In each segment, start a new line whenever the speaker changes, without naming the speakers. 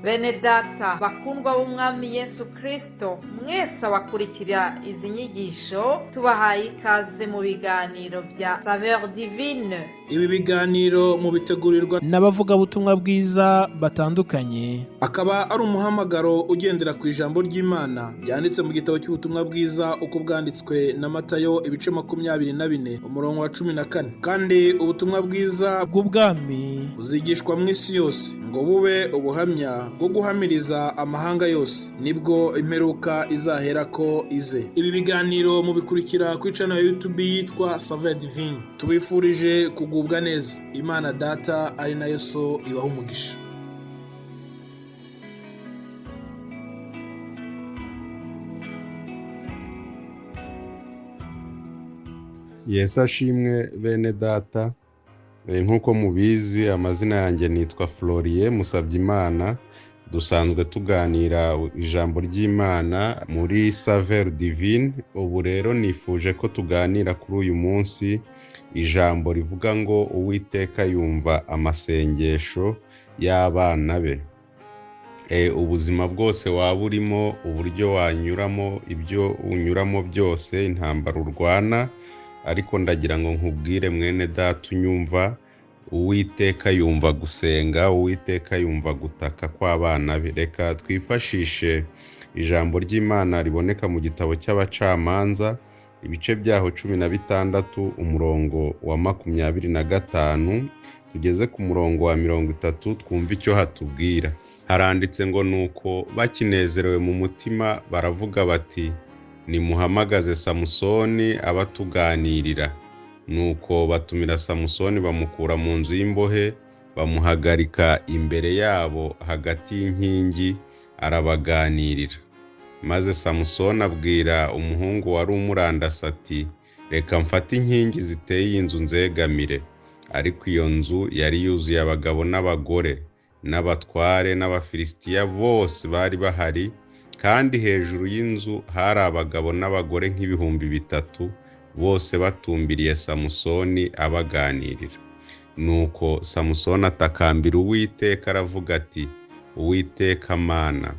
Bene data bakundwa b'umwami Yesu Kristo, mwese abakurikira izi nyigisho tubahaye ikaze mu biganiro bya Saveur Divine.
Ibi biganiro mu bitegurirwa
n'abavugabutumwa bwiza batandukanye,
akaba ari umuhamagaro ugendera ku ijambo ry'Imana byanditse mu gitabo cy'ubutumwa bwiza uko bwanditswe na Matayo ibice 24 umurongo wa 14. Kandi ubutumwa bwiza
bw'ubwami
buzigishwa mu isi yose ngo bube ubuhamya bwo guhamiriza amahanga yose, nibwo imperuka izahera ko ize. Ibi biganiro mubikurikira ku channel ya YouTube yitwa Saveur Divine. Tubifurije kugubwa neza. Imana Data ari nayo So ibaha umugisha.
Yesu ashimwe bene data. Nk'uko mubizi amazina yanjye nitwa Florien Musabyimana. Dusanzwe tuganira ijambo ry'Imana muri Saveur Divine. Ubu rero nifuje ko tuganira kuri uyu munsi ijambo rivuga ngo Uwiteka yumva amasengesho y'abana be. Ubuzima bwose waba urimo, uburyo wanyuramo, ibyo unyuramo byose, intambara urwana, ariko ndagira ngo nkubwire mwene data unyumva, Uwiteka yumva gusenga, Uwiteka yumva gutaka kw'abana be. Reka twifashishe ijambo ry'Imana riboneka mu gitabo cy'abacamanza ibice byaho 16 umurongo wa 25 tugeze ku murongo wa 30 twumva icyo hatubwira. Haranditse ngo nuko bakinezerewe mu mutima baravuga bati nimuhamagaze Samusoni abatuganirira. Nuko batumira Samusoni bamukura mu nzu y'imbohe, bamuhagarika imbere yabo hagati y'inkingi arabaganirira. Maze Samusoni abwira umuhungu wari umurandase ati reka mfate inkingi ziteye inzu nzegamire. Ariko iyo nzu yari yuzuye abagabo n'abagore n'abatware n'abafilisitiya bose bari bahari, kandi hejuru y'inzu hari abagabo n'abagore nk'ibihumbi 3 bose batumbiriye Samusoni abaganirira. Nuko Samusoni atakambira Uwiteka aravuga ati Uwiteka Mana,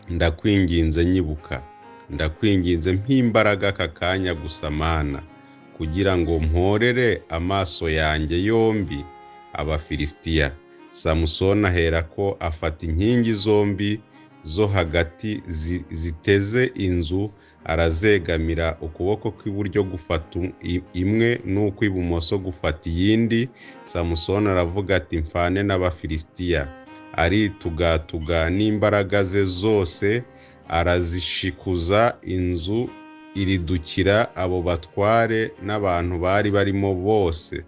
ndakwinginze nyibuka, ndakwinginze mpimbaraga aka kanya gusa Mana, kugira ngo mporere amaso yanjye yombi abafilisitiya. Samusoni aherako afata inkingi zombi zo hagati ziteze inzu arazegamira, ukuboko kw'iburyo gufata imwe n'ukw'ibumoso gufata iyindi. Samusoni aravuga ati mfane n'abafilisitiya. Aritugatuga n'imbaraga ze zose arazishikuza, inzu iridukira abo batware n'abantu bari barimo bose.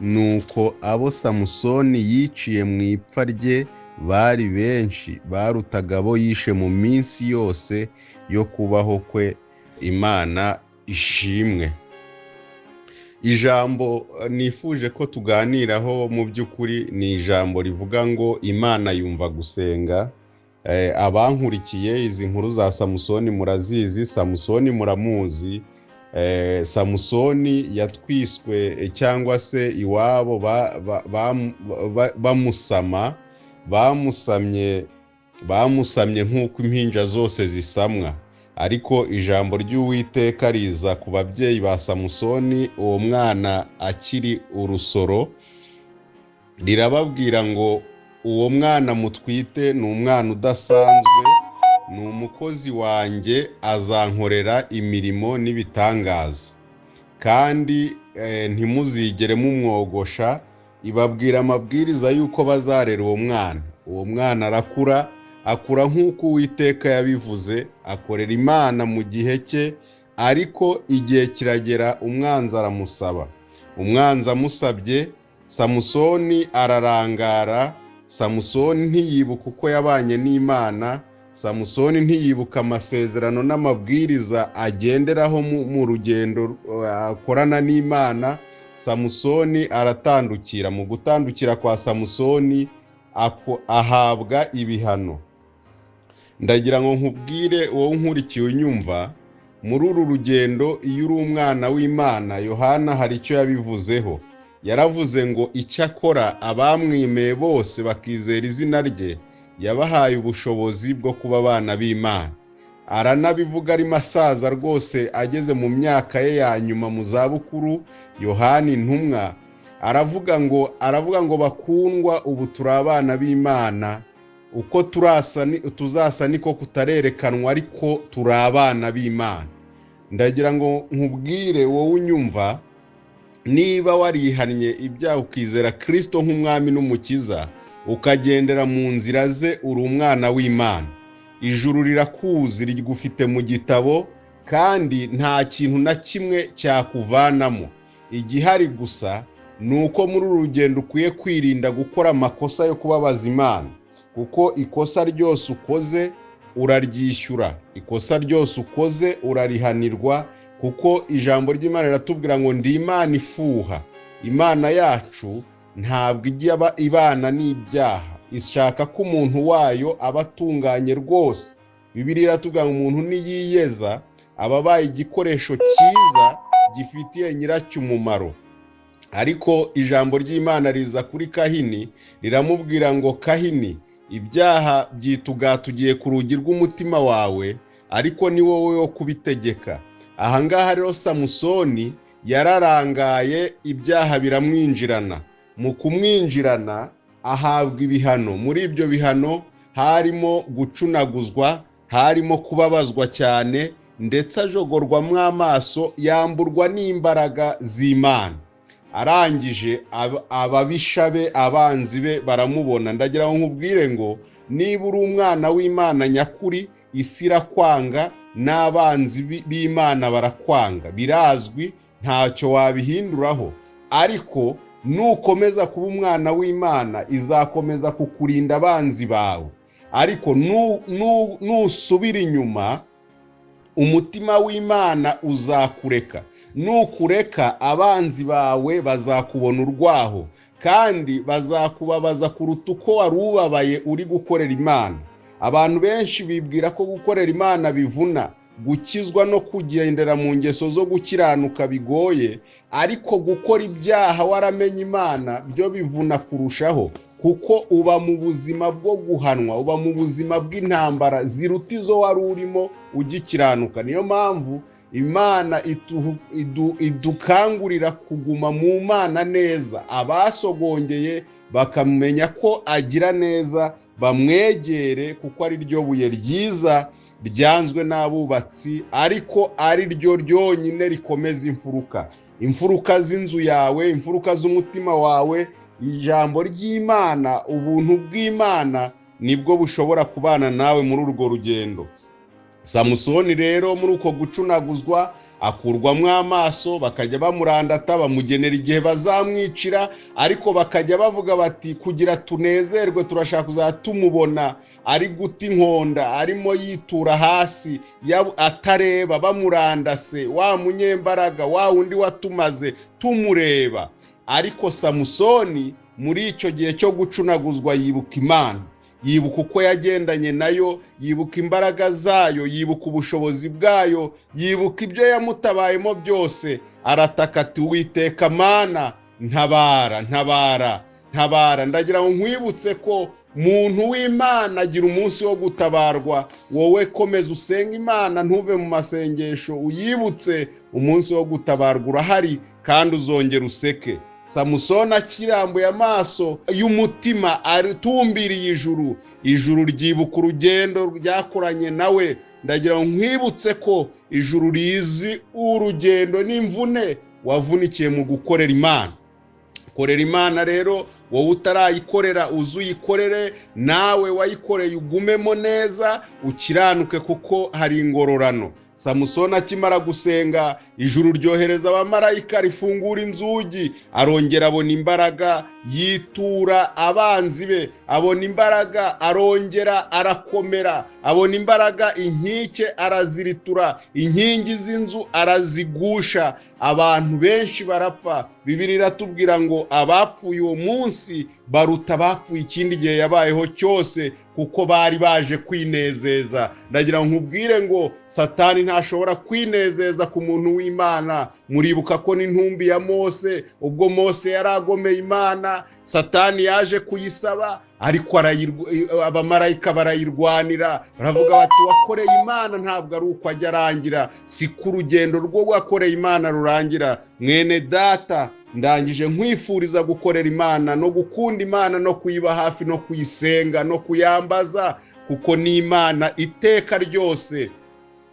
Nuko abo Samusoni yiciye mu ipfa rye bari benshi, barutaga abo yishe mu minsi yose yo kubaho kwe. Imana ishimwe. Ijambo nifuje ko tuganiraho mu by'ukuri ni ijambo rivuga ngo Imana yumva gusenga. Abankurikiye izi nkuru za Samusoni murazizi. Samusoni muramuzi. Samusoni yatwiswe cyangwa se iwabo bamusamye nk'uko impinja zose zisamwa. Ariko ijambo ry'Uwiteka riza ku babyeyi ba Samusoni uwo mwana akiri urusoro, rirababwira ngo uwo mwana mutwite ni umwana udasanzwe, ni umukozi wanjye, azankorera imirimo n'ibitangaza, kandi ntimuzigere mumwogosha. Ibabwira amabwiriza y'uko bazarera uwo mwana. Uwo mwana akura nk'uko Uwiteka yabivuze, akorera Imana mu gihe cye. Ariko igihe kiragera umwanzi aramusaba. Umwanzi amusabye, Samusoni ararangara. Samusoni ntiyibuka uko yabanye n'Imana. Samusoni ntiyibuka amasezerano n'amabwiriza agenderaho mu rugendo akorana n'Imana. Samusoni aratandukira. Mu gutandukira kwa Samusoni ahabwa ibihano. Ndagira ngo nkubwire wowe nkurikiye unyumva, muri uru rugendo iyo uri umwana w'Imana, Yohana hari icyo yabivuzeho. Yaravuze ngo icyakora abamwimeye bose bakizera izina rye yabahaye ubushobozi bwo kuba abana b'Imana. Aranabivuga ari masaza rwose ageze mu myaka ye ya nyuma mu zabukuru. Yohani intumwa aravuga ngo bakundwa, ubu turi abana b'Imana, uko tuzasa niko kutarerekanwa, ariko turi abana b'Imana. Ndagira ngo nkubwire wowe unyumva, niba warihannye ibyaha ukizera Kristo nk'umwami n'umukiza, ukagendera mu nzira ze, uri umwana w'Imana. Ijuru rirakuzi, rigufite mu gitabo, kandi nta kintu na kimwe cyakuvanamo. Igihari gusa ni uko muri uru rugendo ukwiye kwirinda gukora amakosa yo kubabaza Imana, kuko ikosa ryose ukoze uraryishyura, ikosa ryose ukoze urarihanirwa, kuko ijambo ry'Imana riratubwira ngo ndi Imana ifuha. Imana yacu ntabwo ijya ibana n'ibyaha, ishaka ko umuntu wayo aba atunganye rwose. Bibiliya iratubwira ngo umuntu niyiyeza aba abaye igikoresho cyiza gifitiye nyiracyo umumaro. Ariko ijambo ry'Imana riza kuri Kahini riramubwira ngo Kahini, ibyaha byitugatugiye ku rugi rw'umutima wawe, ariko ni wowe wo kubitegeka. Ahangaha rero Samusoni yararangaye, ibyaha biramwinjirana. Mu kumwinjirana ahabwa ibihano. Muri ibyo bihano harimo gucunaguzwa, harimo kubabazwa cyane, ndetse ajogorwamo amaso, yamburwa n'imbaraga z'Imana. Arangije ababisha be, abanzi be baramubona. Ndagira ngo nkubwire ngo niba uri umwana w'Imana nyakuri, isi irakwanga, n'abanzi b'Imana barakwanga, birazwi, ntacyo wabihinduraho. Ariko nukomeza kuba umwana w'Imana, izakomeza kukurinda abanzi bawe. Ariko nusubira inyuma, umutima w'Imana uzakureka. Nukureka, abanzi bawe bazakubona urwaho, kandi bazakubabaza kuruta uko wari ubabaye uri gukorera Imana. Abantu benshi bibwira ko gukorera Imana bivuna, gukizwa no kugendera mu ngeso zo gukiranuka bigoye, ariko gukora ibyaha waramenye Imana byo bivuna kurushaho, kuko uba mu buzima bwo guhanwa, uba mu buzima bw'intambara ziruta izo wari urimo ugikiranuka. Niyo mpamvu Imana idukangurira kuguma mu Mana neza. Abasogongeye bakamenya ko agira neza, bamwegere, kuko ari ryo buye ryiza ryanzwe n'abubatsi, ariko ari ryo ryonyine rikomeza imfuruka z'inzu yawe, imfuruka z'umutima wawe. Ijambo ry'Imana, ubuntu bw'Imana nibwo bushobora kubana nawe muri urwo rugendo. Samusoni rero muri uko gucunaguzwa akurwamo amaso, bakajya bamurandata, bamugenera igihe bazamwicira, ariko bakajya bavuga bati kugira tunezerwe turashaka kuzatumubona ari guta inkonda, arimo yitura hasi atareba, bamurandase, wa munyembaraga, wa wundi watumaze tumureba. Ariko Samusoni muri icyo gihe cyo gucunaguzwa yibuka Imana, yibuka uko yagendanye nayo, yibuka imbaraga zayo, yibuka ubushobozi bwayo, yibuka ibyo yamutabayemo byose. Arataka ati Uwiteka Mana, ntabara, ntabara, ntabara. Ndagira ngo nkwibutse ko muntu w'Imana agira umunsi wo gutabarwa. Wowe komeza usenga Imana, ntuve mu masengesho, uyibutse umunsi wo gutabarwa urahari, kandi uzongera useke. Samusoni akirambuye amaso y'umutima atumbiriye ijuru ryibuka urugendo ryakoranye nawe. Ndagira ngo nkwibutse ko ijuru rizi urugendo n'imvune wavunikiye mu gukorera Imana. Korera Imana rero, wowe utarayikorera uzuyikorere, nawe wayikoreye ugumemo neza, ukiranuke, kuko hari ingororano. Samusoni akimara gusenga, ijuru ryohereza abamarayika, rifungura inzugi, arongera abona imbaraga, yitura abanzi be, abona imbaraga, arongera arakomera, abona imbaraga, inkike araziritura, inkingi z'inzu arazigusha, abantu benshi barapfa. Bibiliya iratubwira ngo abapfuye uwo munsi baruta abapfuye ikindi gihe yabayeho cyose, kuko bari baje kwinezeza. Ndagira ngo nkubwire ngo Satani ntashobora kwinezeza ku muntu w'Imana. y'Imana. Muribuka ko n'intumbi ya Mose, ubwo Mose yaragomeye Imana, Satani yaje kuyisaba, ariko abamarayika barayirwanira, baravuga bati wakoreye Imana ntabwo ari uko ajya arangira, si ku urugendo rwo wakoreye Imana rurangira. Mwene data, ndangije nkwifuriza gukorera Imana no gukunda Imana no kuyiba hafi no kuyisenga no kuyambaza, kuko ni Imana iteka ryose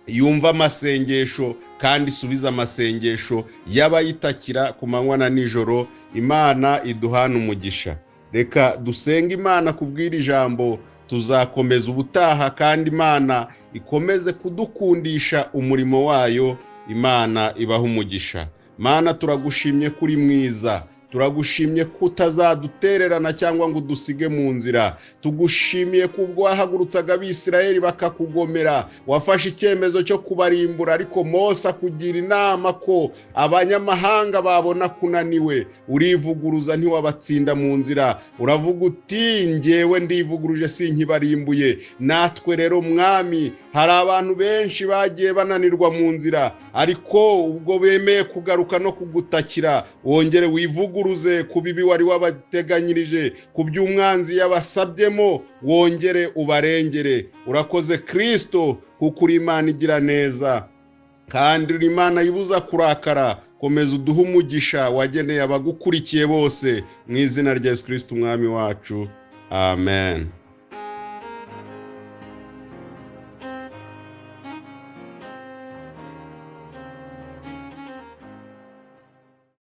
yumva amasengesho kandi isubiza amasengesho y'abayitakira ku manywa na nijoro. Imana iduhana umugisha. Reka dusenga Imana kubwira ijambo, tuzakomeza ubutaha, kandi Imana ikomeze kudukundisha umurimo wayo. Imana ibaha umugisha. Mana, turagushimye kuri mwiza, turagushimye ko utazadutererana cyangwa ngo udusige mu nzira. Tugushimiye kubwo wahagurutsaga Abisirayeli bakakugomera, wafashe icyemezo cyo kubarimbura, ariko Mose akugira inama ko abanyamahanga babona kunaniwe, urivuguruza ntiwabatsinda mu nzira. Uravuga uti njyewe ndivuguruje sinkibarimbuye. Natwe rero Mwami, hari abantu benshi bagiye bananirwa mu nzira, ariko ubwo bemeye kugaruka no kugutakira, wongere wivuguruze ku bibi wari wabateganyirije, ku by'umwanzi yabasabyemo, wongere ubarengere. Urakoze Kristo, kuko uri Imana igira neza kandi uri Imana yibuza kurakara. Komeza uduhe umugisha wageneye abagukurikiye bose, mu izina rya Yesu Kristo umwami wacu, amen.